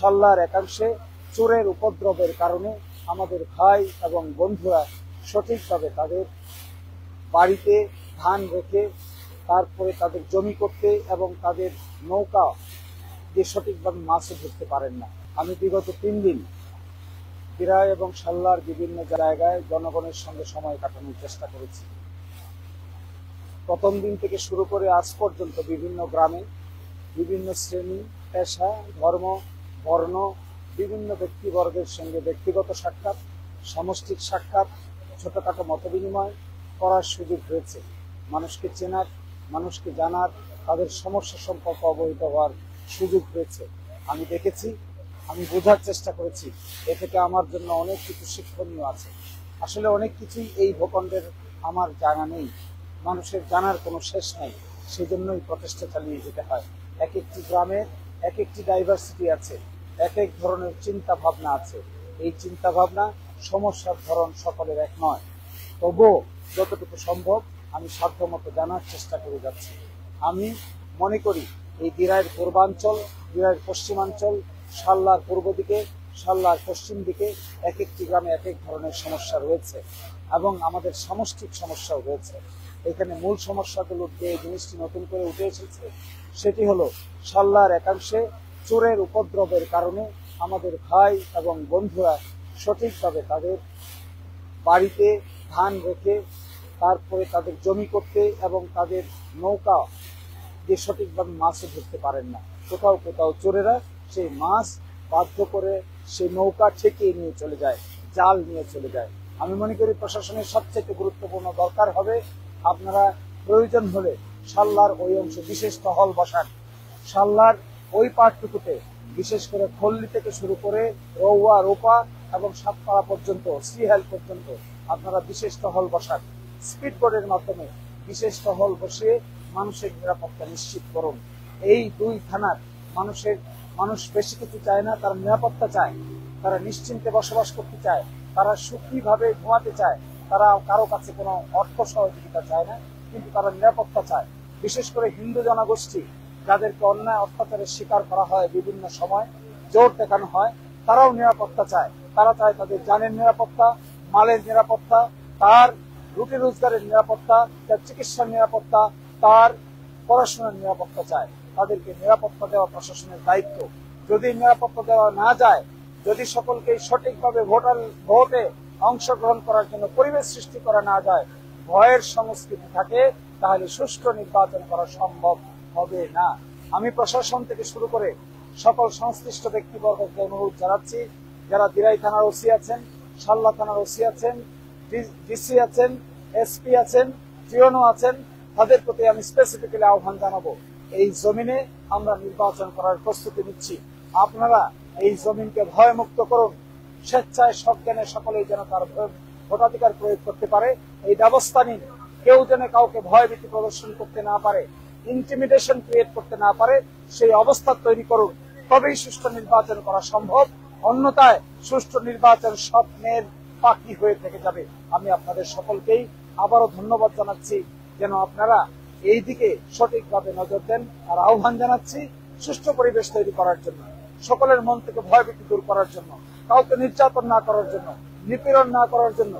সাল্লার একাংশে চোরের উপদ্রবের কারণে আমাদের ভাই এবং বন্ধুরা সঠিকভাবে তাদের বাড়িতে ধান রেখে তারপরে তাদের জমি করতে এবং তাদের নৌকা দিয়ে সঠিকভাবে মাছও ধরতে পারেন না। আমি বিগত 3 দিন দিরাই এবং সাল্লার বিভিন্ন জায়গায় জনগণের সঙ্গে সময় কাটানোর চেষ্টা করেছি। প্রথম দিন থেকে শুরু করে আজ পর্যন্ত বিভিন্ন গ্রামে বিভিন্ন শ্রেণী, পেশা, ধর্ম, বর্ণ, বিভিন্ন ব্যক্তিবর্গের সঙ্গে ব্যক্তিগত সাক্ষাৎ, সামষ্টিক সাক্ষাৎ, ছোটখাটো মতবিনিময় করার সুযোগ হয়েছে। মানুষকে চেনার, মানুষকে জানার, তাদের সমস্যা সম্পর্কে অবহিত হওয়ার সুযোগ হয়েছে। আমি দেখেছি, আমি বোঝার চেষ্টা করেছি। এ থেকে আমার জন্য অনেক কিছু শিক্ষণীয় আছে। আসলে অনেক কিছুই এই ভূখণ্ডের আমার জানা নেই, মানুষের জানার কোনো শেষ নেই। সেজন্যই প্রচেষ্টা চালিয়ে যেতে হয়। এক একটি গ্রামে এক একটি ডাইভার্সিটি আছে, এক এক ধরনের চিন্তা ভাবনা আছে। এই চিন্তা ভাবনা, সমস্যার ধরন সকলের এক নয়। তবুও যতটুকু সম্ভব আমি সাধ্যমতো জানার চেষ্টা করে যাচ্ছি। আমি মনে করি এই দিরাইয়ের পূর্বাঞ্চল, দিরাইয়ের পশ্চিমাঞ্চল, সাল্লার পূর্ব দিকে, সাল্লার পশ্চিম দিকে এক একটি গ্রামে এক এক ধরনের সমস্যা রয়েছে এবং আমাদের সামষ্টিক সমস্যাও রয়েছে। এখানে মূল সমস্যাগুলো যে জিনিসটি নতুন করে উঠে এসেছে সেটি হলো সাল্লার একাংশে চোরের উপদ্রবের কারণে আমাদের ভাই এবং বন্ধুরা সঠিকভাবে তাদের বাড়িতে ধান রেখে তারপরে তাদের জমি করতে এবং তাদের নৌকা দিয়ে সঠিকভাবে মাছও ধরতে পারেন না। কোথাও কোথাও চোরেরা সেই মাছ বাধ্য করে সেই নৌকা ঠেকিয়ে নিয়ে চলে যায়, জাল নিয়ে চলে যায়। আমি মনে করি প্রশাসনের সবচেয়ে গুরুত্বপূর্ণ দরকার হবে আপনারা প্রয়োজন হলে সাল্লার ওই অংশে বিশেষ টহল বসান। সাল্লার ওই পাটটুকুতে বিশেষ করে খল্লি থেকে শুরু করে রৌয়া, রোপা এবং সাতপাড়া পর্যন্ত, শ্রীহেল পর্যন্ত আপনারা বিশেষ টহল বসান। স্পিড বোর্ডের মাধ্যমে বিশেষ টহল বসিয়ে মানুষের নিরাপত্তা নিশ্চিত করুন। এই 2 থানার মানুষ বেশি কিছু চায় না, তারা নিরাপত্তা চায়, তারা নিশ্চিন্তে বসবাস করতে চায়, তারা সুখীভাবে ঘুমাতে চায়, তারা কারো কাছে কোনো অর্থ সহযোগিতা চায় না, কিন্তু তারা নিরাপত্তা চায়। বিশেষ করে হিন্দু জনগোষ্ঠী যাদেরকে অন্যায় অত্যাচারের শিকার করা হয়, বিভিন্ন সময় জোর দেখানো হয়, তারাও নিরাপত্তা চায়। তারা চায় তাদের জানের নিরাপত্তা, মালের নিরাপত্তা, তার রুটি রোজগারের নিরাপত্তা, তার চিকিৎসার নিরাপত্তা, তার পড়াশোনার নিরাপত্তা চায়। তাদেরকে নিরাপত্তা দেওয়া প্রশাসনের দায়িত্ব। যদি নিরাপত্তা দেওয়া না যায়, যদি সকলকে সঠিকভাবে ভোটে অংশগ্রহণ করার জন্য পরিবেশ সৃষ্টি করা না যায়, ভয়ের সংস্কৃতি থাকে, তাহলে সুষ্ঠু নির্বাচন করা সম্ভব হবে না। আমি প্রশাসন থেকে শুরু করে সকল সংশ্লিষ্ট ব্যক্তিবর্গকে অনুরোধ জানাচ্ছি, যারা দিরাই থানার ওসি আছেন, সাল্লা থানার ওসি আছেন, ডিসি আছেন, এসপি আছেন, টিওনো আছেন, তাদের প্রতি আমি স্পেসিফিক্যালি আহ্বান জানাবো, এই জমিনে আমরা নির্বাচন করার প্রস্তুতি নিচ্ছি। আপনারা এই জমিনকে ভয়মুক্ত করুন। স্বেচ্ছায় সজ্ঞানে সকলেই যেন তার ভোটাধিকার প্রয়োগ করতে পারে, এই ব্যবস্থা নিন। কেউ যেন কাউকে ভয়ভীতি প্রদর্শন করতে না পারে, ইন্টিমিডেশন ক্রিয়েট করতে না পারে, সেই অবস্থা তৈরি করুন। তবেই সুষ্ঠু নির্বাচন করা সম্ভব। অন্যথায় সুষ্ঠু নির্বাচন স্বপ্নের পাখি হয়ে থেকে যাবে। আমি আপনাদের সকলকেই আবারও ধন্যবাদ জানাচ্ছি, যেন আপনারা এই দিকে সঠিকভাবে নজর দেন। আর আহ্বান জানাচ্ছি সুষ্ঠু পরিবেশ তৈরি করার জন্য, সকলের মন থেকে ভয়ভীতি দূর করার জন্য, কাউকে নির্যাতন না করার জন্য, নিপীড়ন না করার জন্য,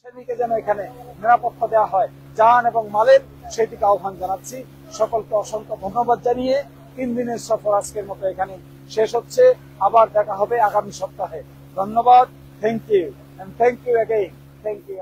সেদিকে যেন এখানে নিরাপত্তা দেওয়া হয় জান এবং মালের, সেদিকে আহ্বান জানাচ্ছি। সকলকে অসংখ্য ধন্যবাদ জানিয়ে 3 দিনের সফর আজকের মতো এখানে শেষ হচ্ছে। আবার দেখা হবে আগামী সপ্তাহে। ধন্যবাদ। Thank you and thank you again. Thank you.